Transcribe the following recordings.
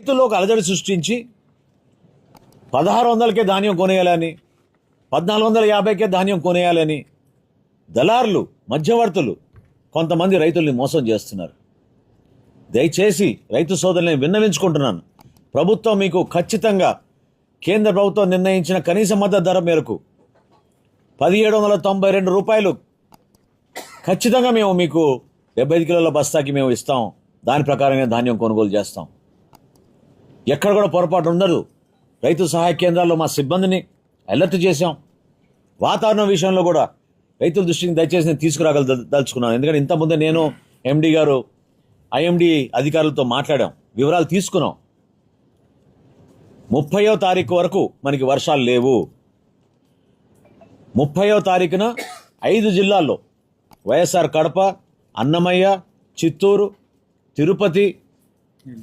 రైతుల్లో ఒక అలజడి సృష్టించి 1600కే ధాన్యం కొనేయాలని 1450కే ధాన్యం కొనేయాలని దళారులు మధ్యవర్తులు కొంతమంది రైతుల్ని మోసం చేస్తున్నారు. దయచేసి రైతు సోదరులను విన్నవించుకుంటున్నాను. ప్రభుత్వం మీకు ఖచ్చితంగా కేంద్ర ప్రభుత్వం నిర్ణయించిన కనీస మద్దతు ధర మేరకు 1792 రూపాయలు ఖచ్చితంగా మేము మీకు 75 కిలోల బస్తాకి మేము ఇస్తాం. దాని ప్రకారంగా ధాన్యం కొనుగోలు చేస్తాం. ఎక్కడ కూడా పొరపాటు ఉండదు. రైతు సహాయ కేంద్రాల్లో మా సిబ్బందిని అలర్ట్ చేశాం. వాతావరణం విషయంలో కూడా రైతుల దృష్టిని దయచేసి నేను తీసుకురాగలదలుచుకున్నాను. ఎందుకంటే ఇంతకుముందే నేను ఎండి గారు ఐఎండి అధికారులతో మాట్లాడాం, వివరాలు తీసుకున్నాం. 30వ తారీఖు వరకు మనకి వర్షాలు లేవు. 30వ తారీఖున 5 జిల్లాల్లో వైఎస్ఆర్ కడప, అన్నమయ్య, చిత్తూరు, తిరుపతి,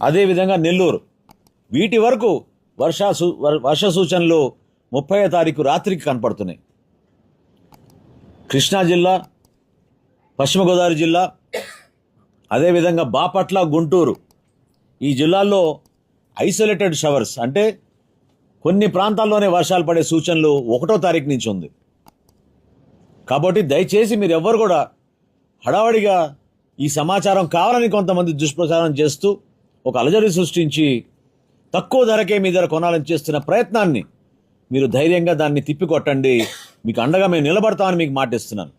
అదేవిధంగా నెల్లూరు వీటి వరకు వర్ష సూచనలు 30వ తారీఖు రాత్రికి కనపడుతున్నాయి. కృష్ణా జిల్లా, పశ్చిమ గోదావరి జిల్లా, అదేవిధంగా బాపట్ల, గుంటూరు ఈ జిల్లాల్లో ఐసోలేటెడ్ షవర్స్ అంటే కొన్ని ప్రాంతాల్లోనే వర్షాలు పడే సూచనలు 1వ తారీఖు నుంచి ఉంది. కాబట్టి దయచేసి మీరు ఎవ్వరు కూడా హడావడిగా ఈ సమాచారం కావాలని కొంతమంది దుష్ప్రచారం చేస్తూ ఒక అలజడి సృష్టించి తక్కువ ధరకే మీ ధర కొనాలని చేస్తున్న ప్రయత్నాన్ని మీరు ధైర్యంగా దాన్ని తిప్పికొట్టండి. మీకు అండగా మేము నిలబడతామని మీకు మాటిస్తున్నాను.